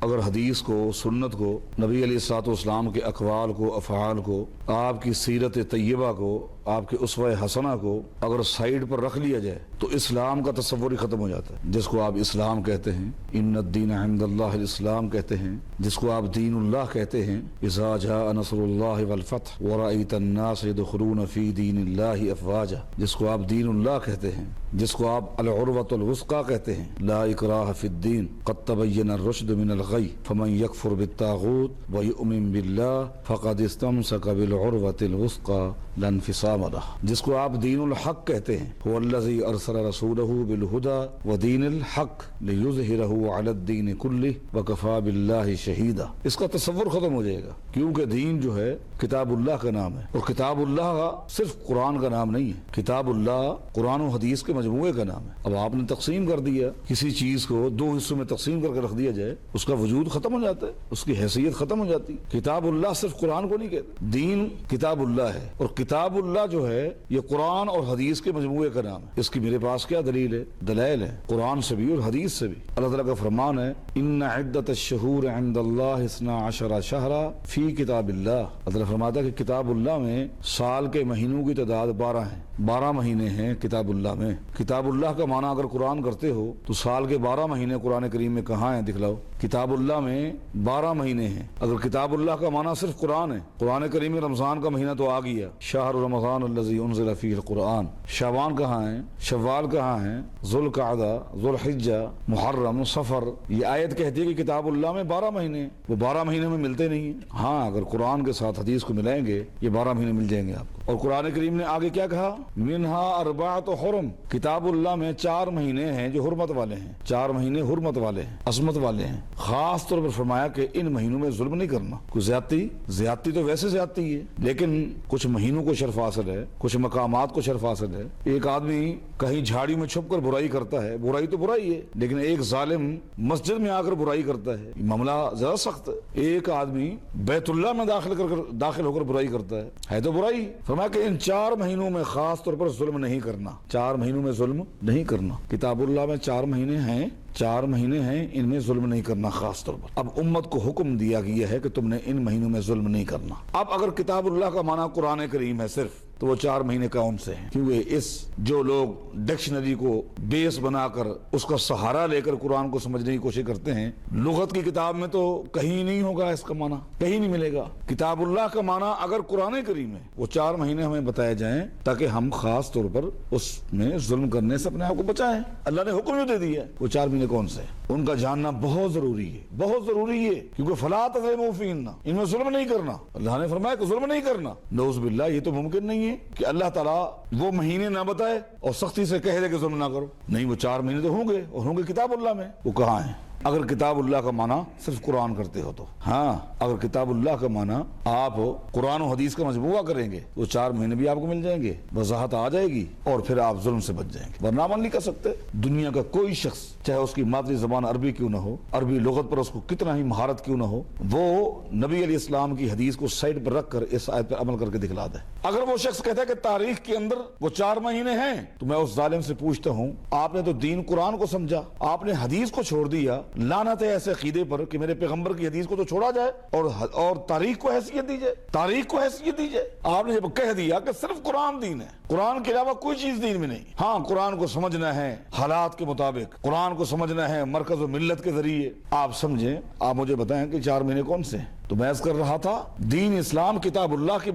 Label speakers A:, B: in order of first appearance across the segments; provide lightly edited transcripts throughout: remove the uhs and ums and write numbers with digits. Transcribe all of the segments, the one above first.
A: اگر حدیث کو، سنت کو، نبی علیہ الصلوۃ والسلام کے اقوال کو، افعال کو، آپ کی سیرت طیبہ کو، آپ کے اسوہ حسنہ کو اگر سائیڈ پر رکھ لیا جائے تو اسلام کا تصور ہی ختم ہو جاتا ہے۔ جس کو آپ اسلام کہتے ہیں، ان الدین عند اللہ الاسلام کہتے ہیں، جس کو آپ دین اللہ کہتے ہیں، اذا جاء نصر اللہ والفتح ورأیت الناس يدخلون فی دین اللہ افواجا، جس کو آپ دین اللہ کہتے ہیں، جس کو آپ العروۃ الوثقی کہتے ہیں، لا اکراہ فی الدین قد تبین الرشد من الغی فمن یکفر بالطاغوت ویؤمن باللہ فقد استمسک بالعروۃ الوثقی لا انفصام لہ، جس کو آپ دین الحق کہتے ہیں، هو الذی ارسل رسولہ بالہدی ودین الحق لیظہرہ علی الدین کلہ وکفی باللہ شہیدا۔ اس کا تصور ختم ہو جائے گا، کیونکہ دین جو ہے کتاب اللہ کا نام ہے، اور کتاب اللہ کا صرف قرآن کا نام نہیں ہے، کتاب اللہ قرآن و حدیث کے مجموعے کا نام ہے۔ اب آپ نے تقسیم کر دیا، کسی چیز کو دو حصوں میں تقسیم کر کے رکھ دیا جائے، اس کا وجود ختم ہو جاتا ہے، اس کی حیثیت ختم ہو جاتی ہے۔ کتاب اللہ صرف قرآن کو نہیں کہتے، دین کتاب اللہ ہے، اور کتاب اللہ جو ہے یہ قرآن اور حدیث کے مجموعے کا نام ہے۔ اس کی میرے پاس کیا دلیل ہے؟ دلائل ہے، قرآن سے بھی اور حدیث سے بھی۔ اللہ تعالیٰ کا فرمان ہے، ان عدت الشہور عند اللہ 12 شہرا فی کتاب اللہ۔ اللہ تعالیٰ فرماتا ہے کہ کتاب اللہ میں سال کے مہینوں کی تعداد 12 ہیں، 12 مہینے ہیں کتاب اللہ میں۔ کتاب اللہ کا معنی اگر قرآن کرتے ہو تو سال کے 12 مہینے قرآن کریم میں کہاں ہیں؟ دکھلاؤ۔ کتاب اللہ میں 12 مہینے ہیں۔ اگر کتاب اللہ کا معنی صرف قرآن ہے، قرآن کریم میں رمضان کا مہینہ تو آ گیا، شہر رمضان الذی انزل فیہ القرآن، شعبان کہاں ہیں؟ شوال کہاں ہیں؟ ذوالقعدہ، ذوالحجہ، محرم، صفر۔ یہ آیت کہتی ہے کہ کتاب اللہ میں 12 مہینے ہیں، وہ 12 مہینے میں ملتے نہیں ہیں۔ ہاں اگر قرآن کے ساتھ حدیث کو ملائیں گے یہ 12 مہینے مل جائیں گے آپ کو۔ اور قرآن کریم نے آگے کیا کہا؟ منہا اربعۃ حرم، کتاب اللہ میں 4 مہینے ہیں جو حرمت والے ہیں، 4 مہینے حرمت والے ہیں، عصمت والے ہیں۔ خاص طور پر فرمایا کہ ان مہینوں میں ظلم نہیں کرنا، کوئی زیادتی تو ویسے زیادتی ہے، لیکن کچھ مہینوں کو شرف حاصل ہے، کچھ مقامات کو شرف حاصل ہے۔ ایک آدمی کہیں جھاڑی میں چھپ کر برائی کرتا ہے، برائی تو برائی ہے، لیکن ایک ظالم مسجد میں آ کر برائی کرتا ہے، معاملہ زیادہ سخت ہے۔ ایک آدمی بیت اللہ میں داخل ہو کر برائی کرتا ہے تو برائی۔ فرمایا کہ ان 4 مہینوں میں خاص طور پر ظلم نہیں کرنا، 4 مہینوں میں ظلم نہیں کرنا۔ کتاب اللہ میں 4 مہینے ہیں، 4 مہینے ہیں، ان میں ظلم نہیں کرنا خاص طور پر۔ اب امت کو حکم دیا گیا ہے کہ تم نے ان مہینوں میں ظلم نہیں کرنا۔ اب اگر کتاب اللہ کا معنی قرآن کریم ہے صرف، تو وہ 4 مہینے کون سے ہیں؟ کیونکہ اس جو لوگ ڈکشنری کو بیس بنا کر اس کا سہارا لے کر قرآن کو سمجھنے کی کوشش کرتے ہیں، لغت کی کتاب میں تو کہیں نہیں ہوگا اس کا معنی، کہیں نہیں ملے گا۔ کتاب اللہ کا معنی اگر قرآن کریم ہے، وہ 4 مہینے ہمیں بتائے جائیں تاکہ ہم خاص طور پر اس میں ظلم کرنے سے اپنے آپ کو بچائیں۔ اللہ نے حکم جو دے دیا ہے، وہ 4 مہینے کون سے ہیں ان کا جاننا بہت ضروری ہے، بہت ضروری ہے، کیونکہ فلا تظلموا فیہن، ان میں ظلم نہیں کرنا۔ اللہ نے فرمایا کہ ظلم نہیں کرنا۔ نعوذ باللہ، یہ تو ممکن نہیں ہے کہ اللہ تعالیٰ وہ مہینے نہ بتائے اور سختی سے کہہ دے کہ ظلم نہ کرو۔ نہیں، وہ 4 مہینے تو ہوں گے، اور ہوں گے کتاب اللہ میں۔ وہ کہاں ہیں؟ اگر کتاب اللہ کا معنی صرف قرآن کرتے ہو تو۔ ہاں اگر کتاب اللہ کا معنی آپ قرآن و حدیث کا مجموعہ کریں گے تو 4 مہینے بھی آپ کو مل جائیں گے، وضاحت آ جائے گی، اور پھر آپ ظلم سے بچ جائیں گے، ورنہ عمل نہیں کر سکتے۔ دنیا کا کوئی شخص، چاہے اس کی مادری زبان عربی کیوں نہ ہو، عربی لغت پر اس کو کتنا ہی مہارت کیوں نہ ہو، وہ نبی علیہ السلام کی حدیث کو سائڈ پر رکھ کر اس آیت پر عمل کر کے دکھلا دے۔ اگر وہ شخص کہتا ہے کہ تاریخ کے اندر وہ 4 مہینے ہیں، تو میں اس ظالم سے پوچھتا ہوں، آپ نے تو دین قرآن کو سمجھا، آپ نے حدیث کو چھوڑ دیا۔ لعنت ہے ایسے عقیدے پر کہ میرے پیغمبر کی حدیث کو تو چھوڑا جائے اور تاریخ کو حیثیت دی جائے، تاریخ کو حیثیت دی جائے۔ آپ نے جب کہہ دیا کہ صرف قرآن دین ہے، قرآن کے علاوہ کوئی چیز دین میں نہیں۔ ہاں قرآن کو سمجھنا ہے حالات کے مطابق، قرآن کو سمجھنا ہے مرکز و ملت کے ذریعے۔ آپ سمجھیں، آپ مجھے بتائیں کہ 4 مہینے کون سے ہیں؟ تو میں عرض کر رہا تھا، دین اسلام کتاب اللہ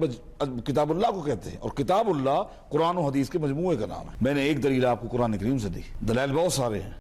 A: کتاب اللہ کو کہتے ہیں، اور کتاب اللہ قرآن و حدیث کے مجموعے کا نام ہے۔ میں نے ایک دلیل آپ کو قرآن کریم سے دی، دلائل بہت سارے ہیں۔